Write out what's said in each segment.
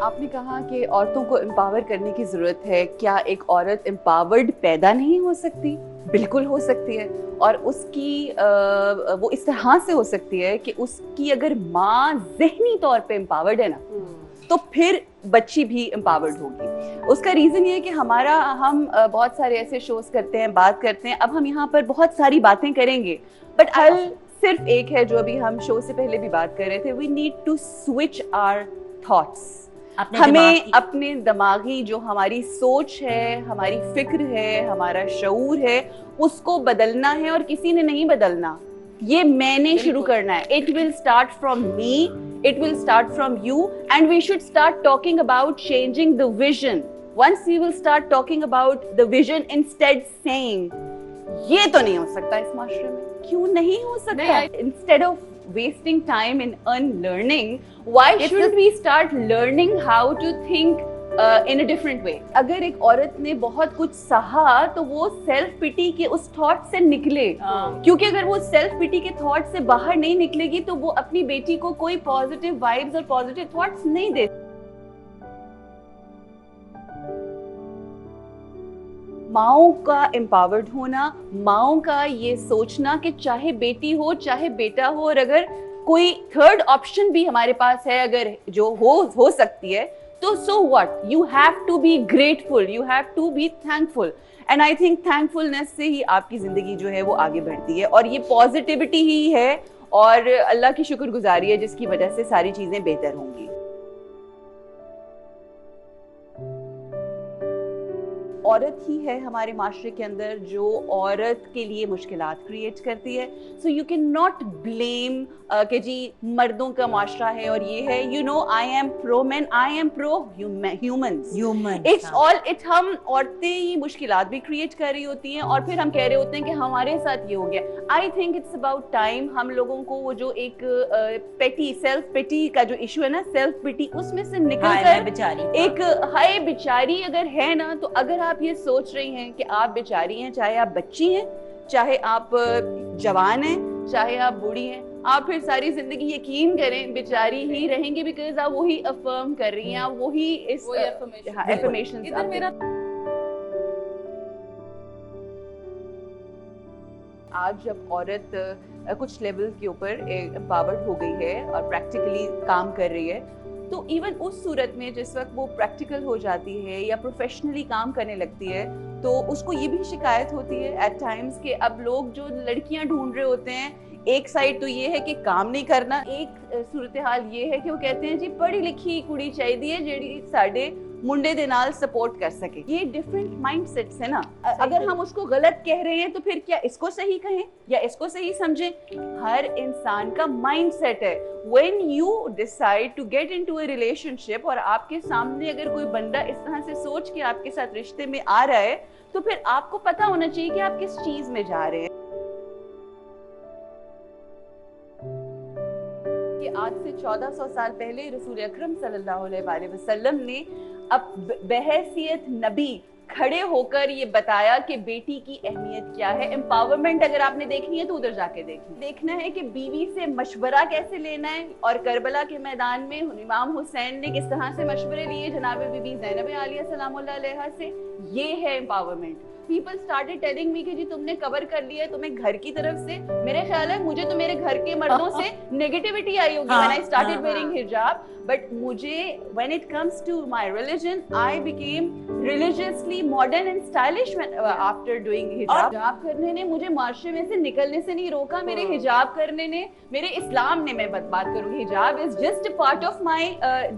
آپ نے کہا کہ عورتوں کو امپاور کرنے کی ضرورت ہے. کیا ایک عورت امپاورڈ پیدا نہیں ہو سکتی؟ بالکل ہو سکتی ہے, اور اس کی وہ اس طرح سے ہو سکتی ہے کہ اس کی اگر ماں ذہنی طور پہ امپاورڈ ہے نا تو پھر بچی بھی امپاورڈ ہوگی. اس کا ریزن یہ ہے کہ ہم بہت سارے ایسے شوز کرتے ہیں, بات کرتے ہیں, اب ہم یہاں پر بہت ساری باتیں کریں گے, بٹ حل صرف ایک ہے جو ابھی ہم شو سے پہلے بھی بات کر رہے تھے. We need to switch our thoughts. ہمیں اپنے دماغی جو ہماری سوچ ہے, ہماری فکر ہے, ہمارا شعور ہے, اس کو بدلنا ہے, اور کسی نے نہیں بدلنا, یہ میں نے شروع کرنا ہے. It will start from me, it will start from you, and we should start talking about changing the vision. Once we will start talking about the vision instead saying یہ تو نہیں ہو سکتا اس معاشرے میں. کیوں نہیں ہو سکتا؟ Instead of wasting time in unlearning, why shouldn't we start learning how to think in a different way? اگر ایک عورت نے بہت کچھ سہا تو وہ سیلف پٹی کے اس تھاٹ سے نکلے, کیونکہ اگر وہ سیلف پٹی کے تھاٹ سے باہر نہیں نکلے گی تو وہ اپنی بیٹی کو کوئی پازیٹیو وائبز اور پازیٹیو تھاٹس نہیں دے. ماؤں کا امپاورڈ ہونا, ماؤں کا یہ سوچنا کہ چاہے بیٹی ہو چاہے بیٹا ہو, اور اگر کوئی تھرڈ آپشن بھی ہمارے پاس ہے اگر جو ہو سکتی ہے تو so what, you have to be grateful, you have to be thankful. And I think thankfulness سے ہی آپ کی زندگی جو ہے وہ آگے بڑھتی ہے, اور یہ پازیٹیوٹی ہی ہے اور اللہ کی شکر گزاری ہے جس کی وجہ سے ساری چیزیں بہتر ہوں گی. عورت ہی ہے ہمارے معاشرے کے اندر جو عورت کے لیے مشکلات کریٹ کرتی ہے. So you can not blame کہ جی مردوں کا معاشرہ ہے اور یہ ہے. You know I am pro men, I am pro humans. It's all ہم عورتیں ہی مشکلات بھی کریٹ کر رہی ہوتی ہیں اور پھر ہم کہہ رہے ہوتے ہیں کہ ہمارے ساتھ یہ ہو گیا. I think it's about time ہم لوگوں کو وہ جو ایک پیٹی سیلف پٹی کا جو ایشو ہے نا, سیلف پٹی, اس میں سے نکل کر ایک ہائے بیچاری اگر ہے نا, تو اگر آپ یہ سوچ رہی ہیں کہ آپ بیچاری ہیں, چاہے آپ بچی ہیں, چاہے آپ جوان ہیں, چاہے آپ بوڑھی ہیں, آپ پھر ساری زندگی یقین کریں بیچاری ہی رہیں گے, بیکاز آپ وہی افرم کر رہی ہیں, آپ وہی افرمیشن. آج جب عورت کچھ لیول کے اوپر امپاورڈ ہو گئی ہے اور پریکٹیکلی کام کر رہی ہے, تو ایون اس صورت میں جس وقت وہ پریکٹیکل ہو جاتی ہے یا پروفیشنلی کام کرنے لگتی ہے, تو اس کو یہ بھی شکایت ہوتی ہے ایٹ ٹائمز کہ اب لوگ جو لڑکیاں ڈھونڈ رہے ہوتے ہیں, ایک سائڈ تو یہ ہے کہ کام نہیں کرنا, ایک صورتحال یہ ہے کہ وہ کہتے ہیں جی پڑھی لکھی کڑی چاہیے جیڑی ساڈے منڈے دے نال سپورٹ کر سکے. یہ ڈفرینٹ مائنڈ سیٹس ہے نا. اگر ہم اس کو غلط کہہ رہے ہیں تو پھر کیا اس کو صحیح کہیں یا اس کو صحیح سمجھیں؟ ہر انسان کا مائنڈ سیٹ ہے. when you decide to get into a relationship اور آپ کے سامنے اگر کوئی بندہ اس طرح سے سوچ کے آپ کے ساتھ رشتے میں آ رہا ہے, تو پھر آپ کو پتا ہونا چاہیے کہ آپ کس چیز میں جا رہے ہیں. آج سے 1400 سال پہلے رسول اکرم صلی اللہ علیہ وآلہ وسلم نے اب بحیثیت نبی کھڑے ہو کر یہ بتایا کہ بیٹی کی اہمیت کیا ہے. امپاورمنٹ اگر آپ نے دیکھنی ہے تو ادھر جا کے دیکھنا ہے کہ بیوی سے مشورہ کیسے لینا ہے, اور کربلا کے میدان میں امام حسین نے کس طرح سے مشورے لیے جناب بی بی زینب عالیہ السلام اللہ علیہا سے. یہ ہے empowerment. People started telling me کہ جی تم نے کور کر لیا ہے تمہیں گھر کی طرف سے. میرے خیال ہے مجھے تو میرے گھر کے مردوں سے نیگیٹیوٹی آئی ہوگی when I started wearing hijab, but مجھے when it comes to my religion, I became religiously modern and stylish after doing hijab. حجاب کرنے نے مجھے معاشرے میں سے نکلنے سے نہیں روکا. میرے حجاب کرنے نے, میرے اسلام نے, میں بات کروں, حجاب is just a part of my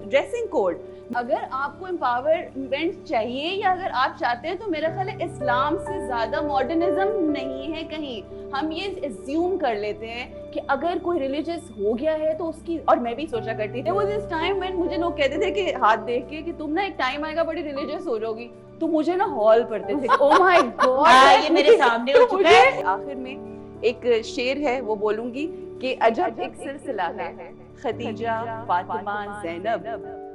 dressing code. اگر آپ کو امپاورمنٹ چاہیے یا اگر آپ چاہتے ہیں تو میرا خیال ہے اسلام سے زیادہ ماڈرنزم نہیں ہے کہیں. ہم یہ اسیوم کر لیتے ہیں کہ اگر کوئی ریلیجس ہو گیا ہے تو اس کی, اور میں بھی سوچا کرتی تھی, there was this time when مجھے لوگ کہتے تھے کہ ہاتھ دیکھ کے کہ تم نا ایک ٹائم آئے گا بڑی ریلیجس ہو جاؤ گی, تو مجھے نا ہال پڑتے تھے. او مائی گاڈ, یہ میرے سامنے ہو چکا ہے. آخر میں ایک شعر ہے وہ بولوں گی کہ عجب ایک سلسلہ ہے, خدیجہ, فاطمہ, زینب,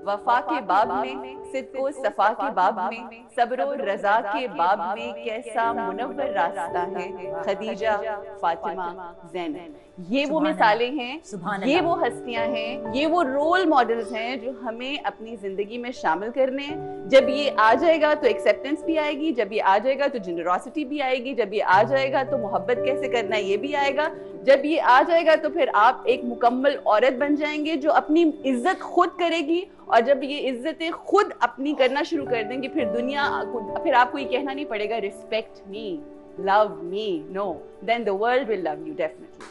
وفا کے باب میں صدق و صفا کے باب میں، صبر و رضا کے باب میں کیسا منور راستہ ہے خدیجہ، فاطمہ، زینب. یہ وہ مثالیں ہیں، یہ وہ ہستیاں ہیں، یہ وہ رول ماڈلز ہیں جو ہمیں اپنی زندگی میں شامل کرنے ہیں. جب یہ آ جائے گا تو ایکسیپٹنس بھی آئے گی، جب یہ آ جائے گا تو جنراسٹی بھی آئے گی، جب یہ آ جائے گا تو محبت کیسے کرنا ہے یہ بھی آئے گا، جب یہ آ جائے گا تو پھر آپ ایک مکمل عورت بن جائیں گے جو اپنی عزت خود کرے گی. اور جب یہ عزتیں خود اپنی کرنا شروع کر دیں گی پھر آپ کو یہ کہنا نہیں پڑے گا respect me, love me, no, then the world will love you definitely.